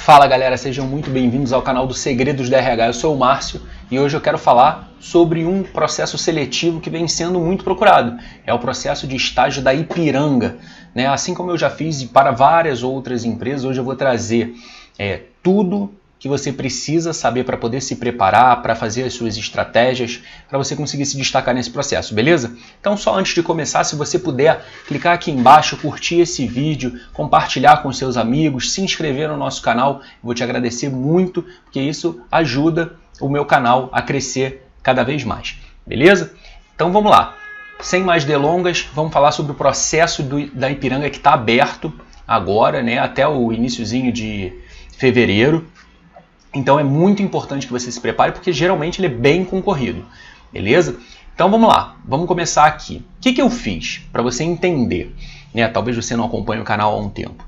Fala galera, sejam muito bem-vindos ao canal do Segredos da RH. Eu sou o Márcio e hoje eu quero falar sobre um processo seletivo que vem sendo muito procurado. É o processo de estágio da Ipiranga, né? Assim como eu já fiz para várias outras empresas, hoje eu vou trazer tudo que você precisa saber para poder se preparar, para fazer as suas estratégias, para você conseguir se destacar nesse processo, beleza? Então só antes de começar, se você puder clicar aqui embaixo, curtir esse vídeo, compartilhar com seus amigos, se inscrever no nosso canal, eu vou te agradecer muito, porque isso ajuda o meu canal a crescer cada vez mais, beleza? Então vamos lá, sem mais delongas, vamos falar sobre o processo da Ipiranga que está aberto agora, né, até o iniciozinho de fevereiro. Então é muito importante que você se prepare, porque geralmente ele é bem concorrido, beleza? Então vamos lá, vamos começar aqui. O que eu fiz para você entender, né? Talvez você não acompanhe o canal há um tempo.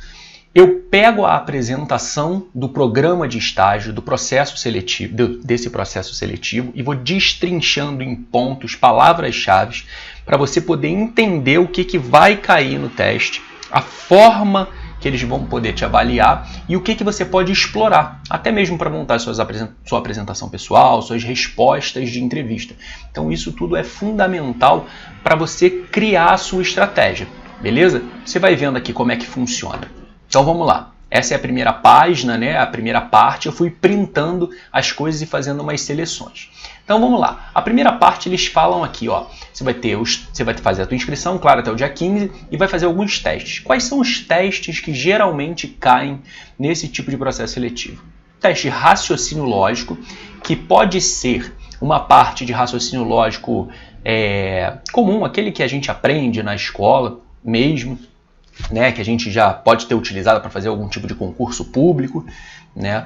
Eu pego a apresentação do programa de estágio, do processo seletivo, desse processo seletivo, e vou destrinchando em pontos, palavras-chave, para você poder entender o que vai cair no teste, a forma que eles vão poder te avaliar e o que você pode explorar, até mesmo para montar sua apresentação pessoal, suas respostas de entrevista. Então isso tudo é fundamental para você criar a sua estratégia, beleza? Você vai vendo aqui como é que funciona. Então vamos lá. Essa é a primeira página, né? A primeira parte, eu fui printando as coisas e fazendo umas seleções. Então vamos lá. A primeira parte eles falam aqui, ó. Você vai fazer a tua inscrição, claro, até o dia 15 e vai fazer alguns testes. Quais são os testes que geralmente caem nesse tipo de processo seletivo? Teste raciocínio lógico, que pode ser uma parte de raciocínio lógico comum, aquele que a gente aprende na escola mesmo, né, que a gente já pode ter utilizado para fazer algum tipo de concurso público, né?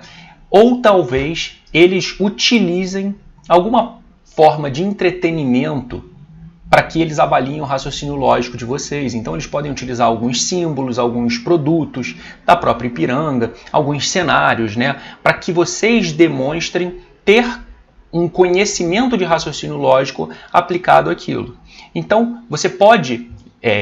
Ou talvez eles utilizem alguma forma de entretenimento para que eles avaliem o raciocínio lógico de vocês. Então eles podem utilizar alguns símbolos, alguns produtos da própria Ipiranga, alguns cenários, né, para que vocês demonstrem ter um conhecimento de raciocínio lógico aplicado àquilo. Então você pode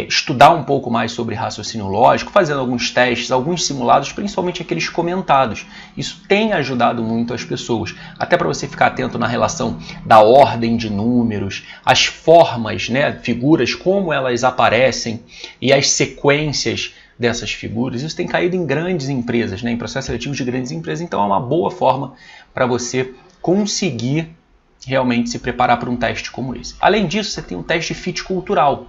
estudar um pouco mais sobre raciocínio lógico, fazendo alguns testes, alguns simulados, principalmente aqueles comentados. Isso tem ajudado muito as pessoas, até para você ficar atento na relação da ordem de números, as formas, né, figuras, como elas aparecem e as sequências dessas figuras. Isso tem caído em grandes empresas, né, em processos seletivos de grandes empresas, então é uma boa forma para você conseguir realmente se preparar para um teste como esse. Além disso, você tem um teste de fit cultural.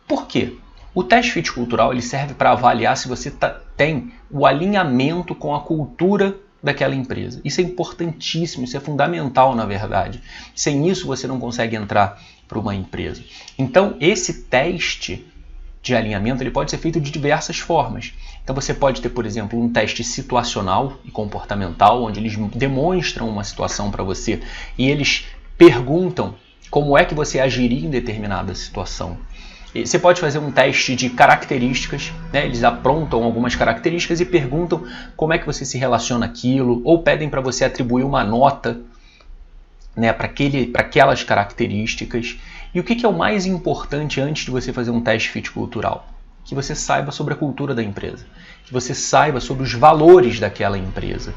Por quê? O teste fit cultural ele serve para avaliar se você tem o alinhamento com a cultura daquela empresa. Isso é importantíssimo, isso é fundamental na verdade. Sem isso você não consegue entrar para uma empresa. Então esse teste de alinhamento ele pode ser feito de diversas formas. Então você pode ter, por exemplo, um teste situacional e comportamental, onde eles demonstram uma situação para você e eles perguntam como é que você agiria em determinada situação. Você pode fazer um teste de características, né? Eles aprontam algumas características e perguntam como é que você se relaciona àquilo, ou pedem para você atribuir uma nota, né, para aquelas características. E o que é o mais importante antes de você fazer um teste fit cultural? Que você saiba sobre a cultura da empresa, que você saiba sobre os valores daquela empresa.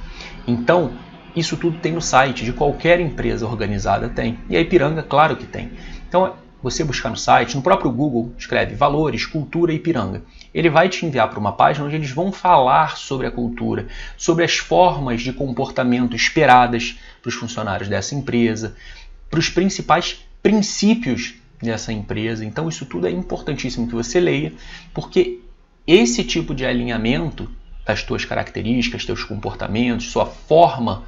Então, isso tudo tem no site de qualquer empresa organizada tem. E a Ipiranga, claro que tem. Então, você buscar no site, no próprio Google, escreve Valores, Cultura Ipiranga. Ele vai te enviar para uma página onde eles vão falar sobre a cultura, sobre as formas de comportamento esperadas para os funcionários dessa empresa, para os principais princípios dessa empresa. Então isso tudo é importantíssimo que você leia, porque esse tipo de alinhamento das tuas características, teus comportamentos, sua forma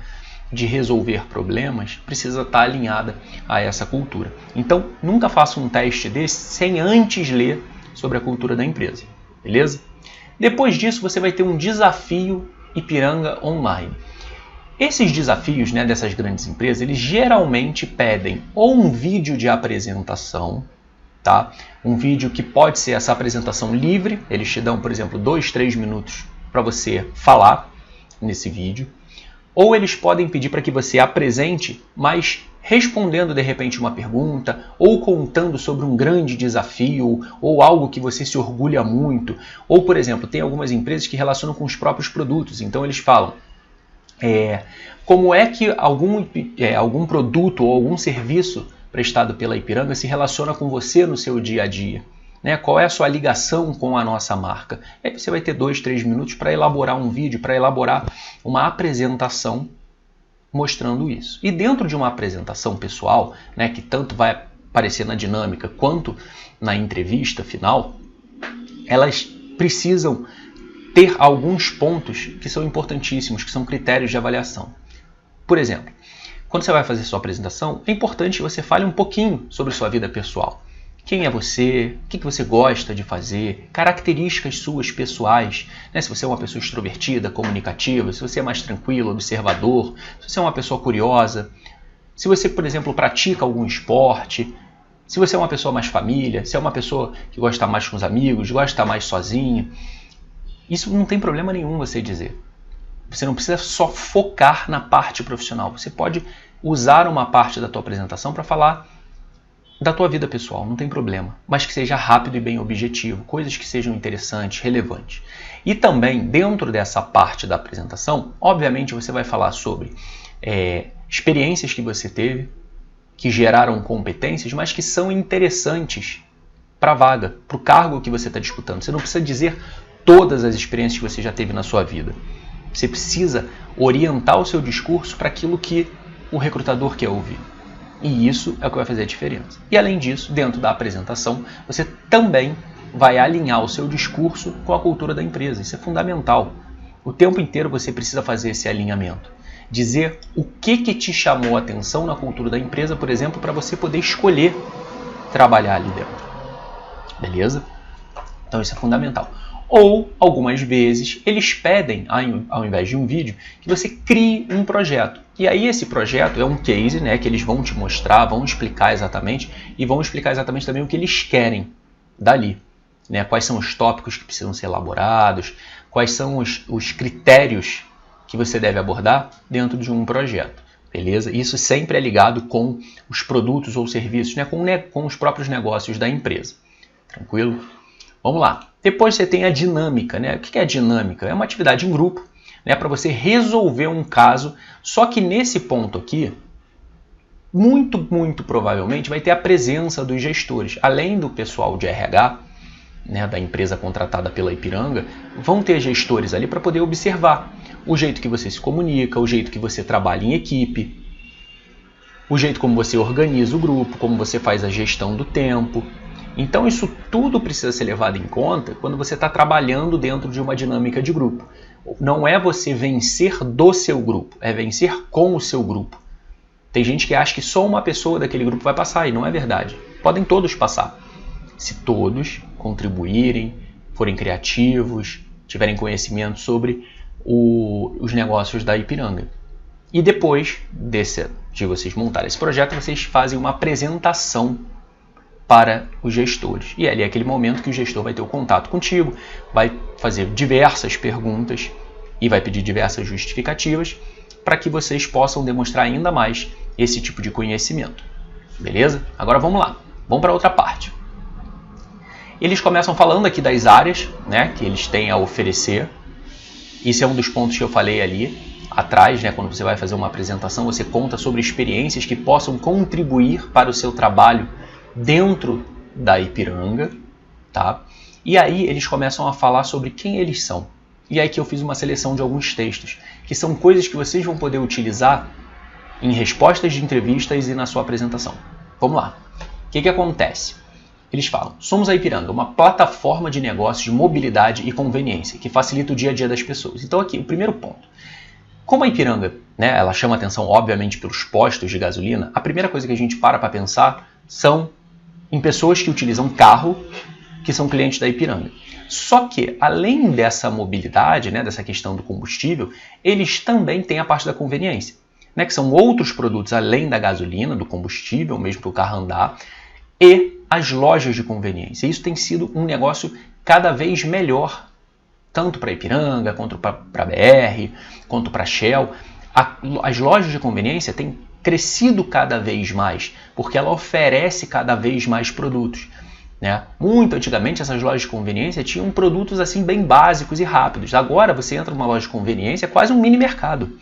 de resolver problemas precisa estar alinhada a essa cultura. Então, nunca faça um teste desse sem antes ler sobre a cultura da empresa, beleza? Depois disso, você vai ter um desafio Ipiranga Online. Esses desafios, né, dessas grandes empresas, eles geralmente pedem ou um vídeo de apresentação, tá? Um vídeo que pode ser essa apresentação livre, eles te dão, por exemplo, 2, 3 minutos para você falar nesse vídeo. Ou eles podem pedir para que você apresente, mas respondendo de repente uma pergunta, ou contando sobre um grande desafio, ou algo que você se orgulha muito. Ou, por exemplo, tem algumas empresas que relacionam com os próprios produtos. Então eles falam, Como é que algum produto ou algum serviço prestado pela Ipiranga se relaciona com você no seu dia a dia? Né? Qual é a sua ligação com a nossa marca? Aí você vai ter 2, 3 minutos para elaborar um vídeo, para elaborar uma apresentação mostrando isso. E dentro de uma apresentação pessoal, né, que tanto vai aparecer na dinâmica quanto na entrevista final, elas precisam ter alguns pontos que são importantíssimos, que são critérios de avaliação. Por exemplo, quando você vai fazer sua apresentação, é importante que você fale um pouquinho sobre sua vida pessoal. Quem é você? O que você gosta de fazer? Características suas pessoais. Né? Se você é uma pessoa extrovertida, comunicativa, se você é mais tranquilo, observador, se você é uma pessoa curiosa, se você, por exemplo, pratica algum esporte, se você é uma pessoa mais família, se é uma pessoa que gosta mais com os amigos, gosta de estar mais sozinho. Isso não tem problema nenhum você dizer. Você não precisa só focar na parte profissional. Você pode usar uma parte da tua apresentação para falar da tua vida pessoal, não tem problema. Mas que seja rápido e bem objetivo. Coisas que sejam interessantes, relevantes. E também, dentro dessa parte da apresentação, obviamente você vai falar sobre experiências que você teve, que geraram competências, mas que são interessantes para a vaga, para o cargo que você está disputando. Você não precisa dizer todas as experiências que você já teve na sua vida. Você precisa orientar o seu discurso para aquilo que o recrutador quer ouvir. E isso é o que vai fazer a diferença. E além disso, dentro da apresentação, você também vai alinhar o seu discurso com a cultura da empresa. Isso é fundamental. O tempo inteiro você precisa fazer esse alinhamento. Dizer o que te chamou a atenção na cultura da empresa, por exemplo, para você poder escolher trabalhar ali dentro. Beleza? Então isso é fundamental. Ou, algumas vezes, eles pedem, ao invés de um vídeo, que você crie um projeto. E aí esse projeto é um case, né, que eles vão te mostrar, vão explicar exatamente, e vão explicar exatamente também o que eles querem dali. Né, quais são os tópicos que precisam ser elaborados, quais são os critérios que você deve abordar dentro de um projeto. Beleza? Isso sempre é ligado com os produtos ou serviços, né, com os próprios negócios da empresa. Tranquilo? Vamos lá. Depois você tem a dinâmica, né? O que é a dinâmica? É uma atividade em grupo, né, para você resolver um caso, só que nesse ponto aqui, muito provavelmente vai ter a presença dos gestores. Além do pessoal de RH, né, da empresa contratada pela Ipiranga, vão ter gestores ali para poder observar o jeito que você se comunica, o jeito que você trabalha em equipe, o jeito como você organiza o grupo, como você faz a gestão do tempo. Então isso tudo precisa ser levado em conta quando você está trabalhando dentro de uma dinâmica de grupo. Não é você vencer do seu grupo, é vencer com o seu grupo. Tem gente que acha que só uma pessoa daquele grupo vai passar, e não é verdade. Podem todos passar. Se todos contribuírem, forem criativos, tiverem conhecimento sobre os negócios da Ipiranga. E depois de vocês montarem esse projeto, vocês fazem uma apresentação para os gestores. E ali é aquele momento que o gestor vai ter o contato contigo, vai fazer diversas perguntas e vai pedir diversas justificativas para que vocês possam demonstrar ainda mais esse tipo de conhecimento. Beleza? Agora vamos lá. Vamos para outra parte. Eles começam falando aqui das áreas, né, que eles têm a oferecer. Isso é um dos pontos que eu falei ali atrás, né, quando você vai fazer uma apresentação, você conta sobre experiências que possam contribuir para o seu trabalho dentro da Ipiranga, tá? E aí eles começam a falar sobre quem eles são. E aí que eu fiz uma seleção de alguns textos, que são coisas que vocês vão poder utilizar em respostas de entrevistas e na sua apresentação. Vamos lá. O que acontece? Eles falam: somos a Ipiranga, uma plataforma de negócios de mobilidade e conveniência, que facilita o dia a dia das pessoas. Então aqui, o primeiro ponto. Como a Ipiranga, né, ela chama atenção, obviamente, pelos postos de gasolina, a primeira coisa que a gente para pensar são em pessoas que utilizam carro, que são clientes da Ipiranga. Só que, além dessa mobilidade, né, dessa questão do combustível, eles também têm a parte da conveniência, né, que são outros produtos além da gasolina, do combustível, mesmo para o carro andar, e as lojas de conveniência. Isso tem sido um negócio cada vez melhor, tanto para a Ipiranga, quanto para a BR, quanto para a Shell. As lojas de conveniência têm crescido cada vez mais, porque ela oferece cada vez mais produtos, né? Muito antigamente essas lojas de conveniência tinham produtos assim bem básicos e rápidos. Agora você entra numa loja de conveniência, é quase um mini mercado.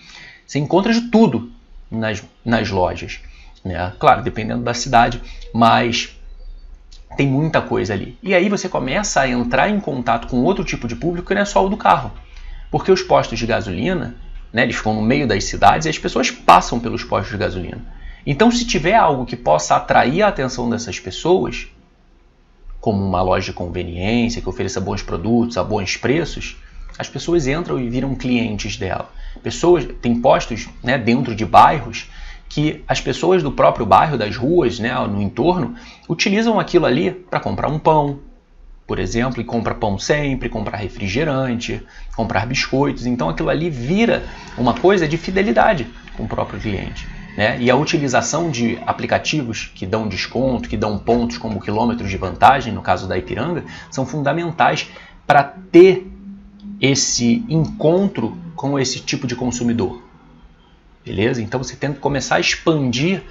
Você encontra de tudo nas lojas, né? Claro, dependendo da cidade, mas tem muita coisa ali. E aí você começa a entrar em contato com outro tipo de público que não é só o do carro. Porque os postos de gasolina, né, eles ficam no meio das cidades e as pessoas passam pelos postos de gasolina. Então, se tiver algo que possa atrair a atenção dessas pessoas, como uma loja de conveniência, que ofereça bons produtos a bons preços, as pessoas entram e viram clientes dela. Tem postos, né, dentro de bairros que as pessoas do próprio bairro, das ruas, né, no entorno, utilizam aquilo ali para comprar um pão, por exemplo, e compra pão sempre, comprar refrigerante, comprar biscoitos. Então aquilo ali vira uma coisa de fidelidade com o próprio cliente, né? E a utilização de aplicativos que dão desconto, que dão pontos como quilômetros de vantagem, no caso da Ipiranga, são fundamentais para ter esse encontro com esse tipo de consumidor. Beleza? Então você tem que começar a expandir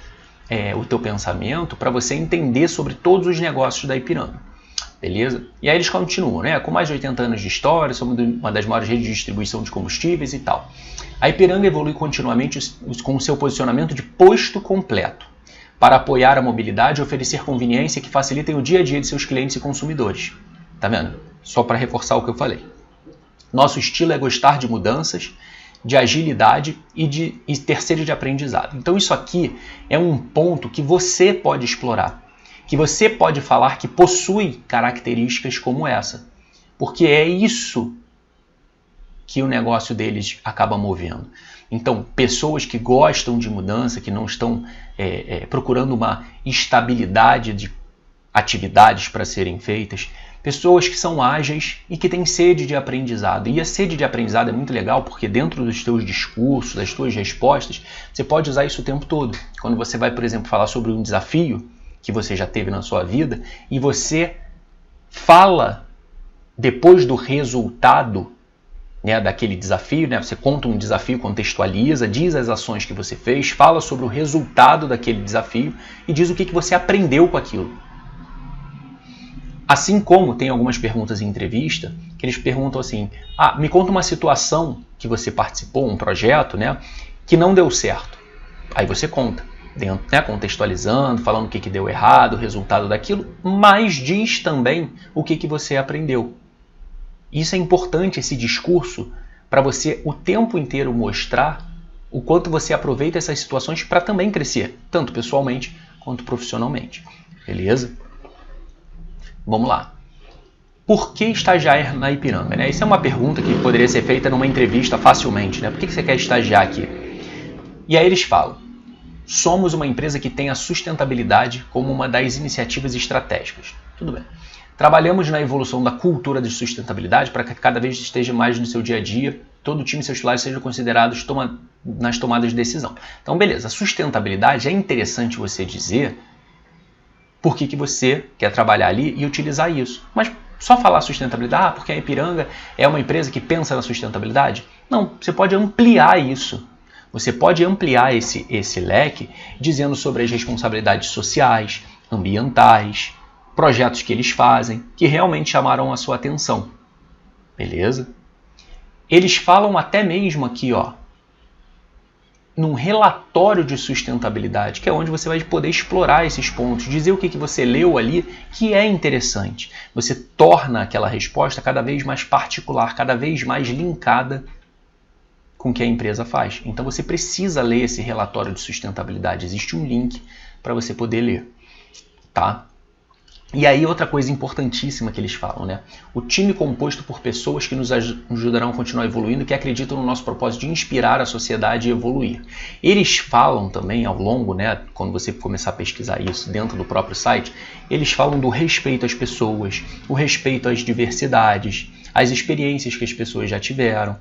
o teu pensamento para você entender sobre todos os negócios da Ipiranga. Beleza? E aí eles continuam, né? Com mais de 80 anos de história, somos uma das maiores redes de distribuição de combustíveis e tal. A Ipiranga evolui continuamente com o seu posicionamento de posto completo, para apoiar a mobilidade e oferecer conveniência que facilitem o dia a dia de seus clientes e consumidores. Tá vendo? Só para reforçar o que eu falei. Nosso estilo é gostar de mudanças, de agilidade e ter sede de aprendizado. Então isso aqui é um ponto que você pode explorar, que você pode falar que possui características como essa, porque é isso que o negócio deles acaba movendo. Então, pessoas que gostam de mudança, que não estão procurando uma estabilidade de atividades para serem feitas, pessoas que são ágeis e que têm sede de aprendizado. E a sede de aprendizado é muito legal porque dentro dos teus discursos, das tuas respostas, você pode usar isso o tempo todo. Quando você vai, por exemplo, falar sobre um desafio que você já teve na sua vida e você fala depois do resultado, né, daquele desafio, né, você conta um desafio, contextualiza, diz as ações que você fez, fala sobre o resultado daquele desafio e diz o que você aprendeu com aquilo. Assim como tem algumas perguntas em entrevista que eles perguntam assim, me conta uma situação que você participou, um projeto, né, que não deu certo. Aí você conta, dentro, né, contextualizando, falando o que deu errado, o resultado daquilo, mas diz também o que você aprendeu. Isso é importante, esse discurso, para você o tempo inteiro mostrar o quanto você aproveita essas situações para também crescer, tanto pessoalmente quanto profissionalmente. Beleza? Vamos lá. Por que estagiar na Ipiranga? Né? Isso é uma pergunta que poderia ser feita numa entrevista facilmente. Né? Por que você quer estagiar aqui? E aí eles falam, somos uma empresa que tem a sustentabilidade como uma das iniciativas estratégicas. Tudo bem. Trabalhamos na evolução da cultura de sustentabilidade para que cada vez esteja mais no seu dia a dia, todo o time e seus pilares sejam considerados nas tomadas de decisão. Então, beleza, a sustentabilidade é interessante você dizer por que você quer trabalhar ali e utilizar isso. Mas só falar sustentabilidade, porque a Ipiranga é uma empresa que pensa na sustentabilidade? Não, você pode ampliar isso. Você pode ampliar esse leque dizendo sobre as responsabilidades sociais, ambientais, projetos que eles fazem, que realmente chamaram a sua atenção. Beleza? Eles falam até mesmo aqui, num relatório de sustentabilidade, que é onde você vai poder explorar esses pontos, dizer o que você leu ali que é interessante. Você torna aquela resposta cada vez mais particular, cada vez mais linkada com o que a empresa faz. Então você precisa ler esse relatório de sustentabilidade. Existe um link para você poder ler. Tá? E aí outra coisa importantíssima que eles falam, né? O time composto por pessoas que nos ajudarão a continuar evoluindo, que acreditam no nosso propósito de inspirar a sociedade e evoluir. Eles falam também ao longo, né, quando você começar a pesquisar isso dentro do próprio site, eles falam do respeito às pessoas, o respeito às diversidades, às experiências que as pessoas já tiveram,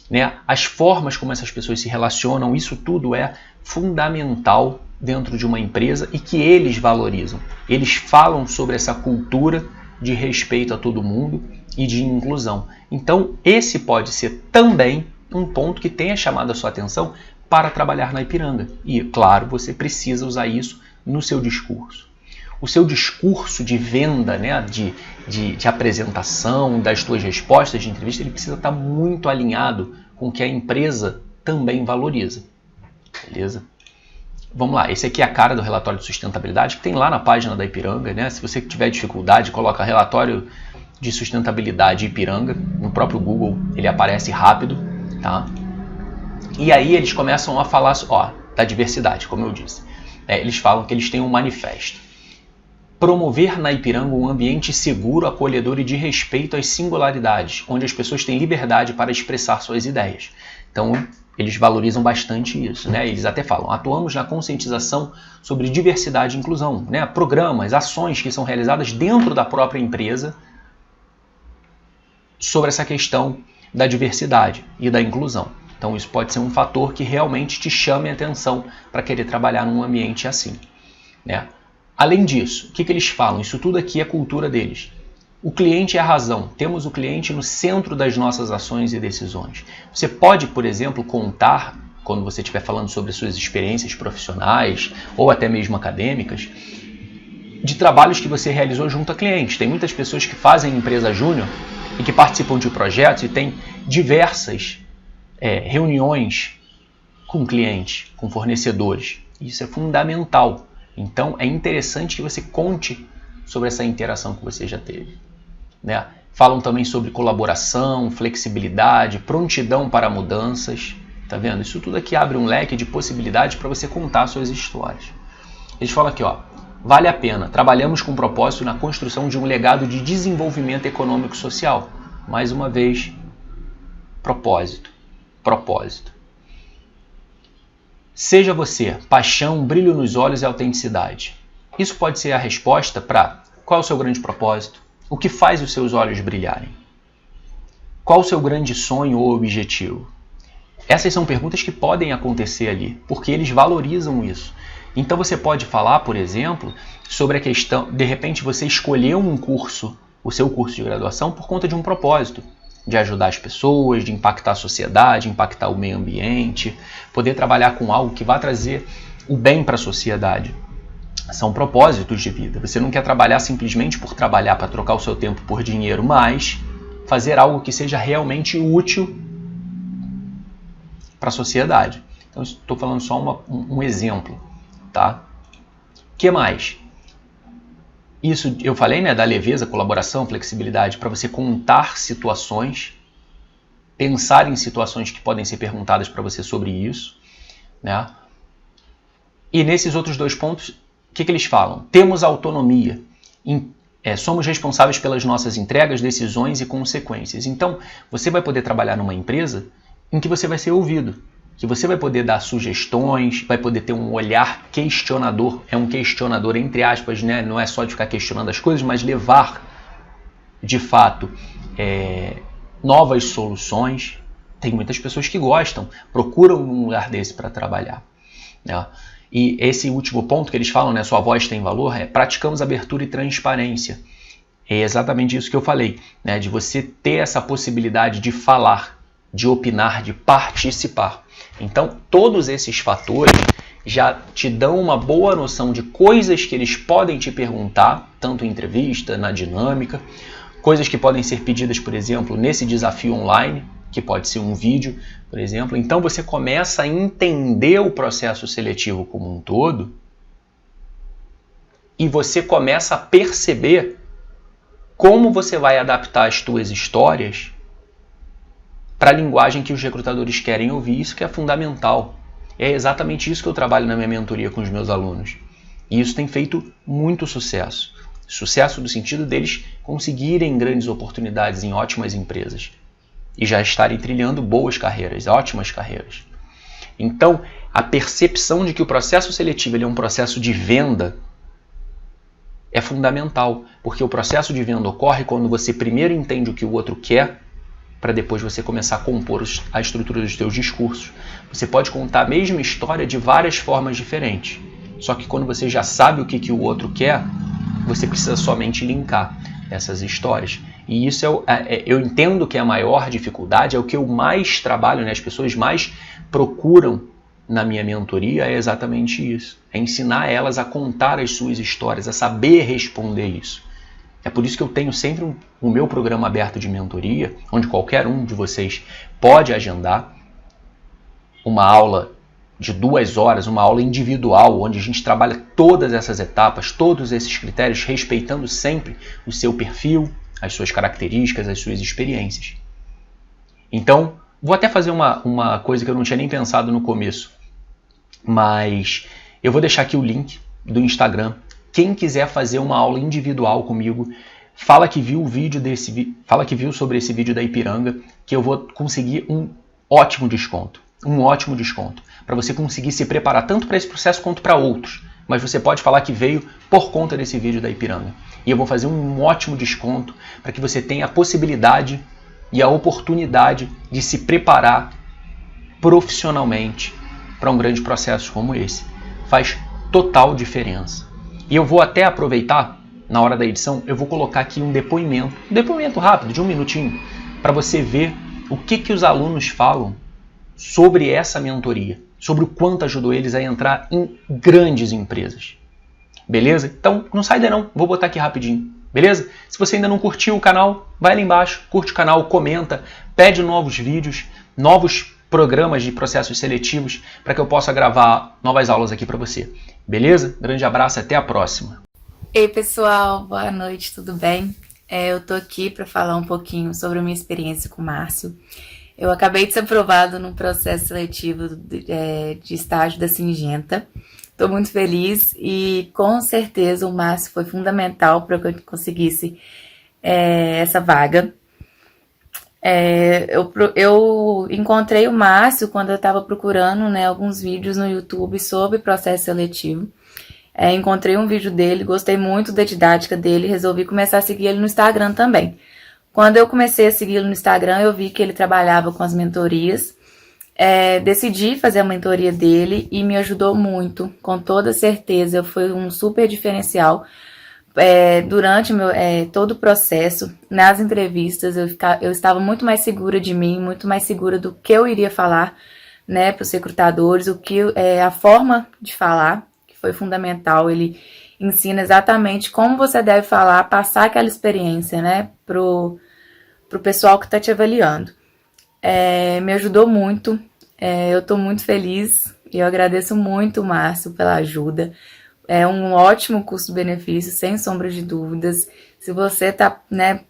né? As formas como essas pessoas se relacionam, isso tudo é fundamental dentro de uma empresa e que eles valorizam. Eles falam sobre essa cultura de respeito a todo mundo e de inclusão. Então, esse pode ser também um ponto que tenha chamado a sua atenção para trabalhar na Ipiranga. E, claro, você precisa usar isso no seu discurso. O seu discurso de venda, né, de apresentação, das suas respostas de entrevista, ele precisa estar muito alinhado com o que a empresa também valoriza. Beleza? Vamos lá, esse aqui é a cara do relatório de sustentabilidade que tem lá na página da Ipiranga, né? Se você tiver dificuldade, coloca relatório de sustentabilidade Ipiranga, no próprio Google ele aparece rápido, tá? E aí eles começam a falar da diversidade, como eu disse. Eles falam que eles têm um manifesto. Promover na Ipiranga um ambiente seguro, acolhedor e de respeito às singularidades, onde as pessoas têm liberdade para expressar suas ideias. Então, eles valorizam bastante isso, né? Eles até falam, atuamos na conscientização sobre diversidade e inclusão, né? Programas, ações que são realizadas dentro da própria empresa sobre essa questão da diversidade e da inclusão. Então isso pode ser um fator que realmente te chame a atenção para querer trabalhar num ambiente assim, né? Além disso, o que eles falam? Isso tudo aqui é cultura deles. O cliente é a razão. Temos o cliente no centro das nossas ações e decisões. Você pode, por exemplo, contar, quando você estiver falando sobre suas experiências profissionais ou até mesmo acadêmicas, de trabalhos que você realizou junto a clientes. Tem muitas pessoas que fazem empresa júnior e que participam de projetos e tem diversas reuniões com clientes, com fornecedores. Isso é fundamental. Então é interessante que você conte sobre essa interação que você já teve, né? Falam também sobre colaboração, flexibilidade, prontidão para mudanças. Tá vendo? Isso tudo aqui abre um leque de possibilidades para você contar suas histórias. Eles falam aqui, vale a pena. Trabalhamos com propósito na construção de um legado de desenvolvimento econômico e social. Mais uma vez, propósito. Seja você, paixão, brilho nos olhos e autenticidade. Isso pode ser a resposta para qual é o seu grande propósito, o que faz os seus olhos brilharem, qual o seu grande sonho ou objetivo. Essas são perguntas que podem acontecer ali, porque eles valorizam isso. Então você pode falar, por exemplo, sobre a questão, de repente você escolheu um curso, o seu curso de graduação, por conta de um propósito, de ajudar as pessoas, de impactar a sociedade, impactar o meio ambiente, poder trabalhar com algo que vai trazer o bem para a sociedade. São propósitos de vida. Você não quer trabalhar simplesmente por trabalhar, para trocar o seu tempo por dinheiro, mas fazer algo que seja realmente útil para a sociedade. Então, estou falando só um exemplo, tá? O que mais? Isso eu falei, né, da leveza, colaboração, flexibilidade, para você contar situações, pensar em situações que podem ser perguntadas para você sobre isso, né? E nesses outros dois pontos, o que eles falam? Temos autonomia, somos responsáveis pelas nossas entregas, decisões e consequências. Então, você vai poder trabalhar numa empresa em que você vai ser ouvido, que você vai poder dar sugestões, vai poder ter um olhar questionador, é um questionador entre aspas, né? Não é só de ficar questionando as coisas, mas levar, de fato, novas soluções. Tem muitas pessoas que gostam, procuram um lugar desse para trabalhar, né? E esse último ponto que eles falam, né, sua voz tem valor, praticamos abertura e transparência. É exatamente isso que eu falei, né, de você ter essa possibilidade de falar, de opinar, de participar. Então, todos esses fatores já te dão uma boa noção de coisas que eles podem te perguntar, tanto em entrevista, na dinâmica, coisas que podem ser pedidas, por exemplo, nesse desafio online, que pode ser um vídeo, por exemplo. Então, você começa a entender o processo seletivo como um todo e você começa a perceber como você vai adaptar as suas histórias para a linguagem que os recrutadores querem ouvir. Isso que é fundamental. É exatamente isso que eu trabalho na minha mentoria com os meus alunos. E isso tem feito muito sucesso. Sucesso no sentido deles conseguirem grandes oportunidades em ótimas empresas e já estarem trilhando boas carreiras, ótimas carreiras. Então, a percepção de que o processo seletivo ele é um processo de venda é fundamental, porque o processo de venda ocorre quando você primeiro entende o que o outro quer, para depois você começar a compor a estrutura dos seus discursos. Você pode contar a mesma história de várias formas diferentes, só que quando você já sabe o que o outro quer, você precisa somente linkar essas histórias. E isso eu entendo que é a maior dificuldade, é o que eu mais trabalho, né? As pessoas mais procuram na minha mentoria é exatamente isso. É ensinar elas a contar as suas histórias, a saber responder isso. É por isso que eu tenho sempre o meu programa aberto de mentoria, onde qualquer um de vocês pode agendar, uma aula de 2 horas, uma aula individual, onde a gente trabalha todas essas etapas, todos esses critérios, respeitando sempre o seu perfil, as suas características, as suas experiências. Então, vou até fazer uma coisa que eu não tinha nem pensado no começo, mas eu vou deixar aqui o link do Instagram. Quem quiser fazer uma aula individual comigo, fala que viu sobre esse vídeo da Ipiranga, que eu vou conseguir um ótimo desconto. Para você conseguir se preparar tanto para esse processo quanto para outros. Mas você pode falar que veio por conta desse vídeo da Ipiranga. E eu vou fazer um ótimo desconto para que você tenha a possibilidade e a oportunidade de se preparar profissionalmente para um grande processo como esse. Faz total diferença. E eu vou até aproveitar, na hora da edição, eu vou colocar aqui um depoimento rápido, de 1 minutinho, para você ver o que os alunos falam sobre essa mentoria, sobre o quanto ajudou eles a entrar em grandes empresas. Beleza? Então, não sai daí não, vou botar aqui rapidinho. Beleza? Se você ainda não curtiu o canal, vai lá embaixo, curte o canal, comenta, pede novos vídeos, novos programas de processos seletivos para que eu possa gravar novas aulas aqui para você. Beleza? Grande abraço, até a próxima. Ei pessoal, boa noite, tudo bem? Eu tô aqui para falar um pouquinho sobre a minha experiência com o Márcio. Eu acabei de ser aprovado no processo seletivo de estágio da Syngenta. Estou muito feliz e com certeza o Márcio foi fundamental para que eu conseguisse essa vaga. Eu encontrei o Márcio quando eu estava procurando, né, alguns vídeos no YouTube sobre processo seletivo. Encontrei um vídeo dele, gostei muito da didática dele, resolvi começar a seguir ele no Instagram também. Quando eu comecei a segui-lo no Instagram, eu vi que ele trabalhava com as mentorias. Decidi fazer a mentoria dele e me ajudou muito, com toda certeza. Foi um super diferencial. Durante todo o processo, nas entrevistas, eu estava muito mais segura de mim, muito mais segura do que eu iria falar, né, para os recrutadores, a forma de falar, que foi fundamental. Ele ensina exatamente como você deve falar, passar aquela experiência, né, pro pessoal que está te avaliando. Me ajudou muito, eu estou muito feliz e eu agradeço muito o Márcio pela ajuda. É um ótimo custo-benefício, sem sombra de dúvidas. Se você está, né,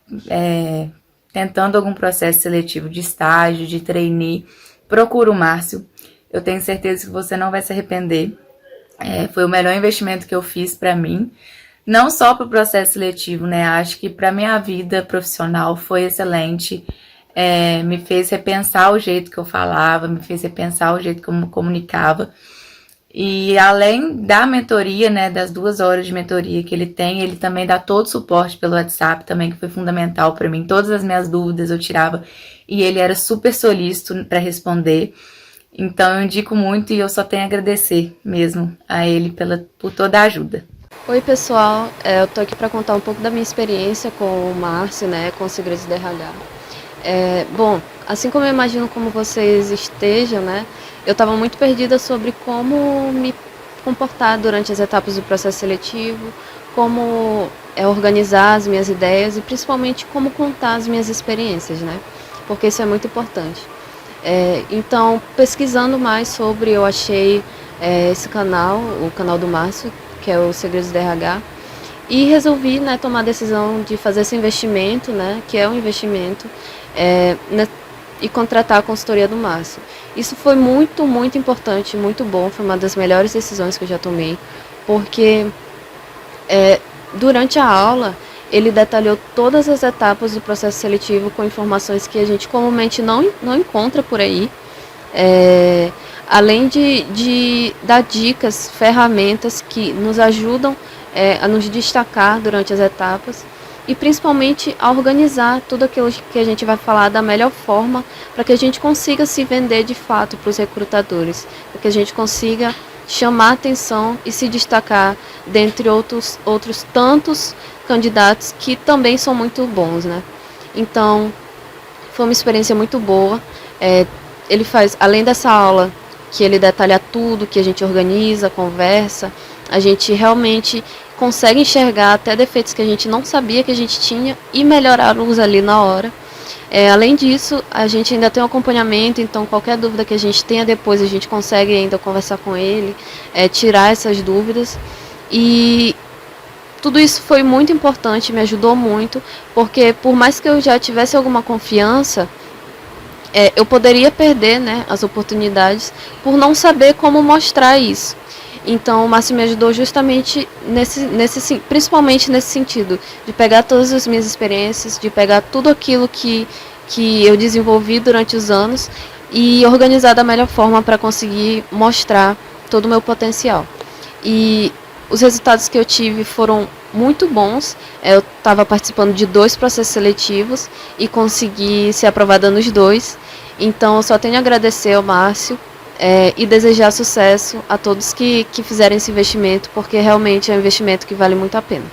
tentando algum processo seletivo de estágio, de trainee, procura o Márcio. Eu tenho certeza que você não vai se arrepender. Foi o melhor investimento que eu fiz para mim. Não só para o processo seletivo, né? Acho que para minha vida profissional foi excelente. Me fez repensar o jeito que eu falava, me fez repensar o jeito que eu me comunicava. E além da mentoria, né, das 2 horas de mentoria que ele também dá todo o suporte pelo WhatsApp também, que foi fundamental para mim. Todas as minhas dúvidas eu tirava e ele era super solícito para responder. Então eu indico muito e eu só tenho a agradecer mesmo a ele por toda a ajuda. Oi pessoal, eu tô aqui para contar um pouco da minha experiência com o Márcio, né, com os Segredos do RH. Bom, assim como eu imagino como vocês estejam, né, eu estava muito perdida sobre como me comportar durante as etapas do processo seletivo, como organizar as minhas ideias e principalmente como contar as minhas experiências, né, porque isso é muito importante. Então, pesquisando mais sobre, eu achei esse canal, o canal do Márcio, que é o Segredos do RH, e resolvi, né, tomar a decisão de fazer esse investimento, né, que é um investimento, e contratar a consultoria do Márcio. Isso foi muito, muito importante, muito bom, foi uma das melhores decisões que eu já tomei, porque durante a aula ele detalhou todas as etapas do processo seletivo com informações que a gente comumente não encontra por aí, além de dar dicas, ferramentas que nos ajudam a nos destacar durante as etapas e principalmente a organizar tudo aquilo que a gente vai falar da melhor forma para que a gente consiga se vender de fato para os recrutadores, para que a gente consiga chamar atenção e se destacar dentre outros tantos candidatos que também são muito bons, né? Então, foi uma experiência muito boa. Ele faz, além dessa aula, que ele detalha tudo, que a gente organiza, conversa, a gente realmente consegue enxergar até defeitos que a gente não sabia que a gente tinha e melhorá-los ali na hora. Além disso, a gente ainda tem um acompanhamento, então qualquer dúvida que a gente tenha depois, a gente consegue ainda conversar com ele, tirar essas dúvidas. E tudo isso foi muito importante, me ajudou muito, porque por mais que eu já tivesse alguma confiança, eu poderia perder, né, as oportunidades por não saber como mostrar isso. Então o Márcio me ajudou justamente principalmente nesse sentido, de pegar todas as minhas experiências, de pegar tudo aquilo que eu desenvolvi durante os anos e organizar da melhor forma para conseguir mostrar todo o meu potencial. E os resultados que eu tive foram muito bons. Eu estava participando de 2 processos seletivos e consegui ser aprovada nos 2. Então eu só tenho a agradecer ao Márcio e desejar sucesso a todos que fizerem esse investimento, porque realmente é um investimento que vale muito a pena.